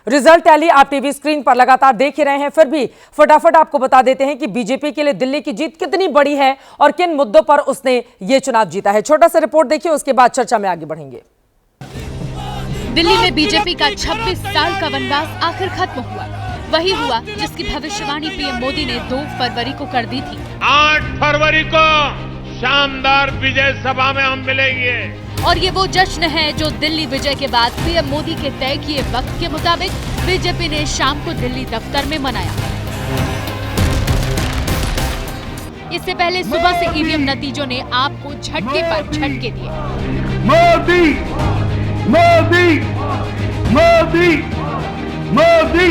Result tally आप TV screen पर लगातार देख ही रहे हैं, फिर भी फटाफट आपको बता देते हैं कि बीजेपी के लिए दिल्ली की जीत कितनी बड़ी है और किन मुद्दों पर उसने ये चुनाव जीता है। छोटा सा रिपोर्ट देखिए, उसके बाद चर्चा में आगे बढ़ेंगे। दिल्ली में बीजेपी का 26 साल का वनवास आखिर खत्म हुआ। वही हुआ जिसकी भविष्यवाणी पीएम मोदी ने 2 फरवरी को कर दी थी। 8 फरवरी को शानदार विजय सभा में हम मिलेंगे। और ये वो जश्न है जो दिल्ली विजय के बाद पीएम मोदी के तय किए वक्त के मुताबिक बीजेपी ने शाम को दिल्ली दफ्तर में मनाया। इससे पहले सुबह से ईवीएम नतीजों ने आपको झटके पर झटके दिए। मोदी मोदी मोदी मोदी।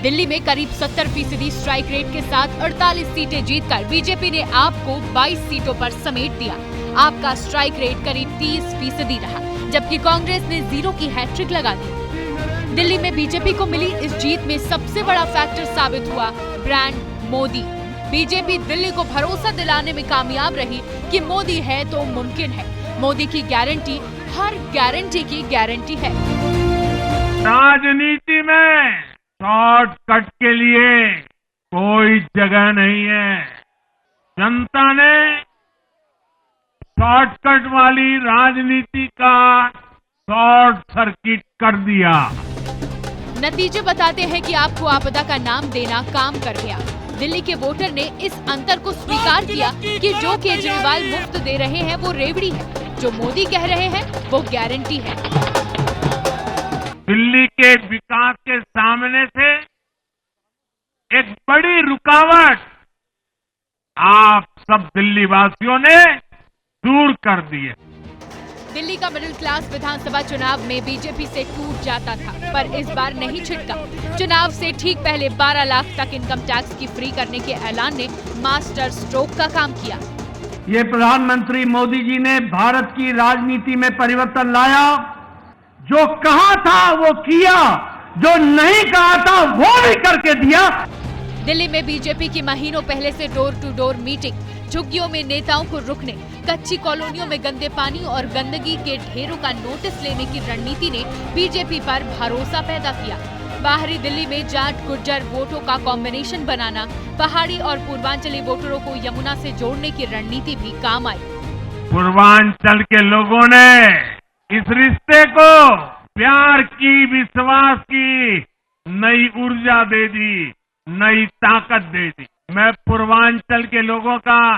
दिल्ली में करीब 70% स्ट्राइक रेट के साथ 48 सीटें जीतकर बीजेपी ने आपको 22 सीटों पर समेट दिया। आपका स्ट्राइक रेट करीब 30% रहा, जबकि कांग्रेस ने 0 की हैट्रिक लगा दी। दिल्ली में बीजेपी को मिली इस जीत में सबसे बड़ा फैक्टर साबित हुआ ब्रांड मोदी। बीजेपी दिल्ली को भरोसा दिलाने में कामयाब रही कि मोदी है तो मुमकिन है। मोदी की गारंटी हर गारंटी की गारंटी है। राजनीति में शॉर्टकट के लिए कोई जगह नहीं है। जनता ने शॉर्टकट वाली राजनीति का शॉर्ट सर्किट कर दिया। नतीजे बताते हैं कि आपको आपदा का नाम देना काम कर गया। दिल्ली के वोटर ने इस अंतर को स्वीकार किया कि जो केजरीवाल मुफ्त दे रहे हैं वो रेवड़ी है, जो मोदी कह रहे हैं वो गारंटी है। दिल्ली के विकास के सामने से एक बड़ी रुकावट आप सब दिल्ली वासियों ने दूर कर दी है। दिल्ली का मिडिल क्लास विधानसभा चुनाव में बीजेपी से टूट जाता था, पर इस बार नहीं छिटका। चुनाव से ठीक पहले 12 लाख तक इनकम टैक्स की फ्री करने के ऐलान ने मास्टर स्ट्रोक का काम किया। ये प्रधानमंत्री मोदी जी ने भारत की राजनीति में परिवर्तन लाया। जो कहा था वो किया, जो नहीं कहा था वो भी करके दिया। दिल्ली में बीजेपी की महीनों पहले से डोर टू डोर मीटिंग, झुग्गियों में नेताओं को रुकने, कच्ची कॉलोनियों में गंदे पानी और गंदगी के ढेरों का नोटिस लेने की रणनीति ने बीजेपी पर भरोसा पैदा किया। बाहरी दिल्ली में जाट गुर्जर वोटों का कॉम्बिनेशन बनाना, पहाड़ी और पूर्वांचली वोटरों को यमुना से जोड़ने की रणनीति भी काम आई। पूर्वांचल के लोगों ने इस रिश्ते को प्यार की, विश्वास की नई ऊर्जा दे दी, नई ताकत दे दी। मैं पूर्वांचल के लोगों का,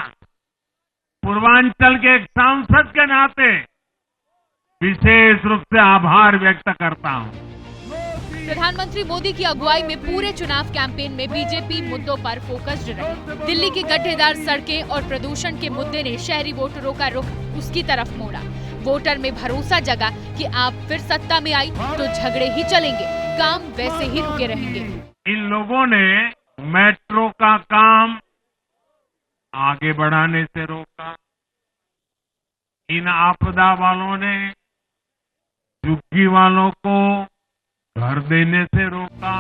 पूर्वांचल के एक सांसद के नाते विशेष रूप से आभार व्यक्त करता हूं। प्रधानमंत्री मोदी की अगुवाई में पूरे चुनाव कैंपेन में बीजेपी मुद्दों पर फोकस्ड रही। दिल्ली की गड्ढेदार सड़कें और प्रदूषण के मुद्दे ने शहरी वोटरों का रुख उसकी तरफ मोड़ा। वोटर में भरोसा जगा कि आप फिर सत्ता में आई तो झगड़े ही चलेंगे, काम वैसे ही रुके रहेंगे। इन लोगों ने मेट्रो का काम आगे बढ़ाने से रोका। इन आपदा वालों ने झुग्गी वालों को घर देने से रोका।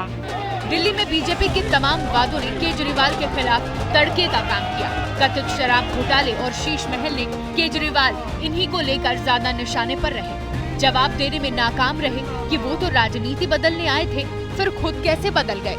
दिल्ली में बीजेपी के तमाम वादों ने केजरीवाल के खिलाफ तड़के का काम किया। कथित शराब घोटाले और शीश महल ने केजरीवाल इन्हीं को लेकर ज्यादा निशाने पर रहे। जवाब देने में नाकाम रहे कि वो तो राजनीति बदलने आए थे, फिर खुद कैसे बदल गए।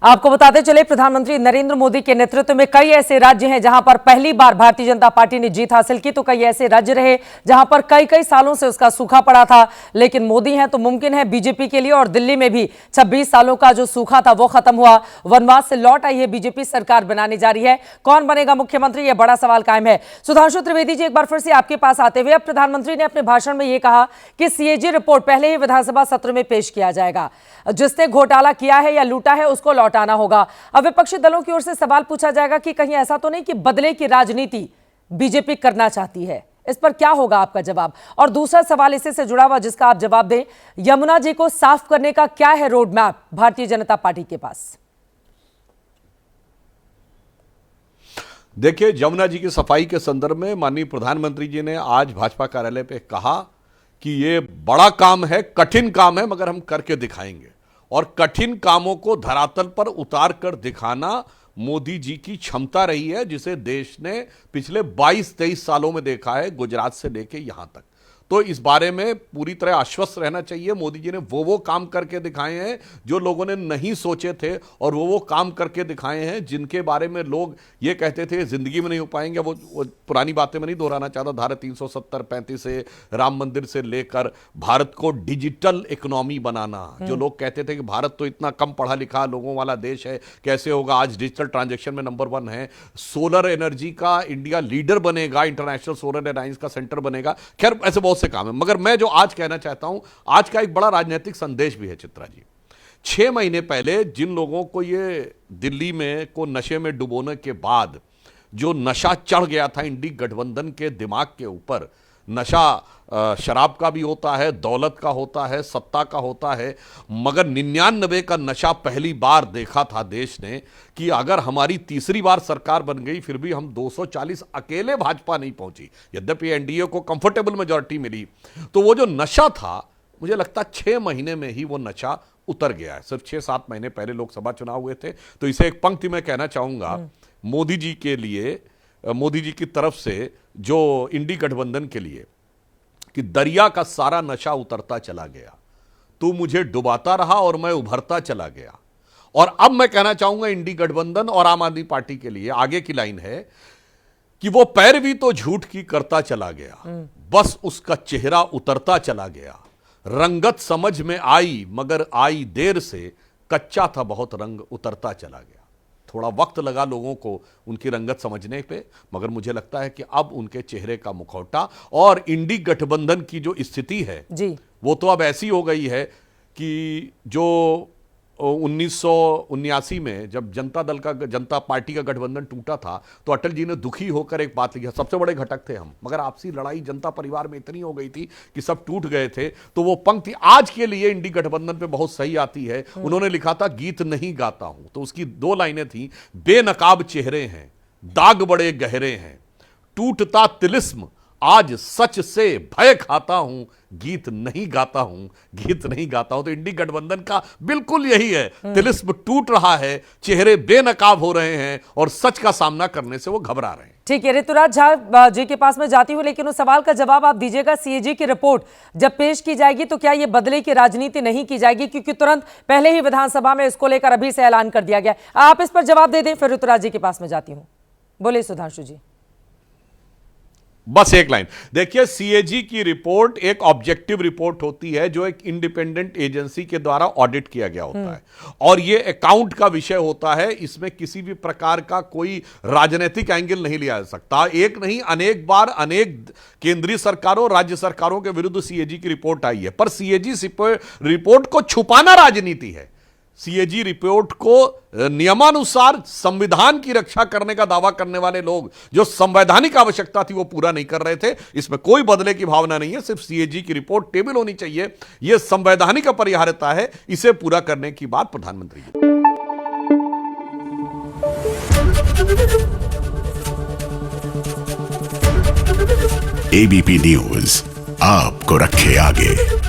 आपको बताते चले, प्रधानमंत्री नरेंद्र मोदी के नेतृत्व में कई ऐसे राज्य हैं जहां पर पहली बार भारतीय जनता पार्टी ने जीत हासिल की, तो कई ऐसे राज्य रहे जहां पर कई सालों से उसका सूखा पड़ा था। लेकिन मोदी हैं तो मुमकिन है बीजेपी के लिए, और दिल्ली में भी 26 सालों का जो सूखा था वो खत्म हुआ। वनवास से लौट आई है बीजेपी, सरकार बनाने जा रही है। कौन बनेगा मुख्यमंत्री, यह बड़ा सवाल कायम है। सुधांशु त्रिवेदी जी, एक बार फिर से आपके पास आते हुए, अब प्रधानमंत्री ने अपने भाषण में यह कहा कि सीएजी रिपोर्ट पहले ही विधानसभा सत्र में पेश किया जाएगा। जिसने घोटाला किया है या लूटा है उसको लौटाना होगा। अब विपक्षी दलों की ओर से सवाल पूछा जाएगा कि कहीं ऐसा तो नहीं कि बदले की राजनीति बीजेपी करना चाहती है। इस पर क्या होगा आपका जवाब? और दूसरा सवाल इसी से जुड़ा हुआ जिसका आप जवाब दें, यमुना जी को साफ करने का क्या है road map Bharatiya Janata party के पास? देखिए, यमुना जी की सफाई के संदर्भ में माननीय प्रधानमंत्री जी ने आज भाजपा कार्यालय पे कहा कि ये बड़ा काम है, कठिन काम है, मगर हम करके दिखाएंगे। और कठिन कामों को धरातल पर उतार कर दिखाना मोदी जी की क्षमता रही है, जिसे देश ने पिछले 22-23 सालों में देखा है, गुजरात से लेके यहां तक। तो इस बारे में पूरी तरह आश्वस्त रहना चाहिए। मोदी जी ने वो काम करके दिखाए हैं जो लोगों ने नहीं सोचे थे, और वो काम करके दिखाए हैं जिनके बारे में लोग ये कहते थे जिंदगी में नहीं हो पाएंगे। वो पुरानी बातें मैं नहीं दोहराना चाहता, धारा 370 35 से, राम मंदिर से लेकर भारत को डिजिटल इकोनॉमी बनाना। जो लोग कहते थे कि भारत तो इतना कम पढ़ा लिखा लोगों वाला देश है, कैसे होगा, आज डिजिटल ट्रांजैक्शन में नंबर 1 है। सोलर एनर्जी का इंडिया लीडर बनेगा, इंटरनेशनल सोलर एलायंस का सेंटर बनेगा। खैर ऐसे बहुत से काम है, मगर मैं जो आज कहना चाहता हूं, आज का एक बड़ा राजनीतिक संदेश भी है चित्रा जी। 6 महीने पहले जिन लोगों को ये दिल्ली में को नशे में डुबोने के बाद जो नशा चढ़ गया था इंडी गठबंधन के दिमाग के ऊपर, नशा शराब का भी होता है, दौलत का होता है, सत्ता का होता है, मगर 99 का नशा पहली बार देखा था देश ने कि अगर हमारी तीसरी बार सरकार बन गई फिर भी हम 240 अकेले भाजपा नहीं पहुंची, यद्यपि एनडीए को कंफर्टेबल मेजॉरिटी मिली। तो वो जो नशा था, मुझे लगता 6 महीने में ही वो नशा उतर गया है। सिर्फ 6-7 महीने पहले लोकसभा चुनाव हुए थे। तो इसे एक पंक्ति में कहना चाहूंगा मोदी जी के लिए, मोदी जी की तरफ से जो इंडी गठबंधन के लिए, कि दरिया का सारा नशा उतरता चला गया, तू मुझे डुबाता रहा और मैं उभरता चला गया। और अब मैं कहना चाहूंगा इंडी गठबंधन और आम आदमी पार्टी के लिए आगे की लाइन है कि वो पैरवी तो झूठ की करता चला गया, बस उसका चेहरा उतरता चला गया। रंगत समझ में आई मगर आई देर से, कच्चा था बहुत रंग उतरता चला गया। थोड़ा वक्त लगा लोगों को उनकी रंगत समझने पे, मगर मुझे लगता है कि अब उनके चेहरे का मुखौटा और इंडी गठबंधन की जो स्थिति है जी, वो तो अब ऐसी हो गई है कि जो 1979 में जब जनता पार्टी का गठबंधन टूटा था, तो अटल जी ने दुखी होकर एक बात लिखी, सबसे बड़े घटक थे हम, मगर आपसी लड़ाई जनता परिवार में इतनी हो गई थी कि सब टूट गए थे। तो वो पंक्ति आज के लिए इंडी गठबंधन पे बहुत सही आती है। उन्होंने लिखा था, गीत नहीं गाता हूं, तो उसकी 2 लाइनें थी, बेनकाब चेहरे हैं, दाग बड़े गहरे हैं, टूटता तिलिस्म, आज सच से भय खाता हूं, गीत नहीं गाता हूं, गीत नहीं गाता हूं। तो इंडी गठबंधन का बिल्कुल यही है, तिलिस्म टूट रहा है, चेहरे बेनकाब हो रहे हैं और सच का सामना करने से वो घबरा रहे हैं। ठीक है, ऋतुराज झा जी के पास मैं जाती हूँ, लेकिन उस सवाल का जवाब आप दीजिएगा। सीएजी की रिपोर्ट जब पेश की जाएगी तो क्या ये बदले की राजनीति नहीं की जाएगी, क्योंकि तुरंत पहले ही विधानसभा में इसको लेकर अभी से ऐलान कर दिया गया। आप इस पर जवाब दे दें, फिर ऋतुराज जी के पास मैं जाती हूँ। बोलिए सुधांशु जी। बस एक लाइन देखिए, सीएजी की रिपोर्ट एक ऑब्जेक्टिव रिपोर्ट होती है जो एक इंडिपेंडेंट एजेंसी के द्वारा ऑडिट किया गया होता है, और ये अकाउंट का विषय होता है। इसमें किसी भी प्रकार का कोई राजनीतिक एंगल नहीं लिया जा सकता। एक नहीं, अनेक बार अनेक केंद्रीय सरकारों, राज्य सरकारों के विरुद्ध सीएजी की रिपोर्ट आई है, पर सीएजी रिपोर्ट को छुपाना राजनीति है। सीएजी रिपोर्ट को नियमानुसार संविधान की रक्षा करने का दावा करने वाले लोग, जो संवैधानिक आवश्यकता थी वो पूरा नहीं कर रहे थे। इसमें कोई बदले की भावना नहीं है, सिर्फ सीएजी की रिपोर्ट टेबल होनी चाहिए। यह संवैधानिक अपरिहार्यता है, इसे पूरा करने की बात प्रधानमंत्री एबीपी न्यूज आपको रखे आगे।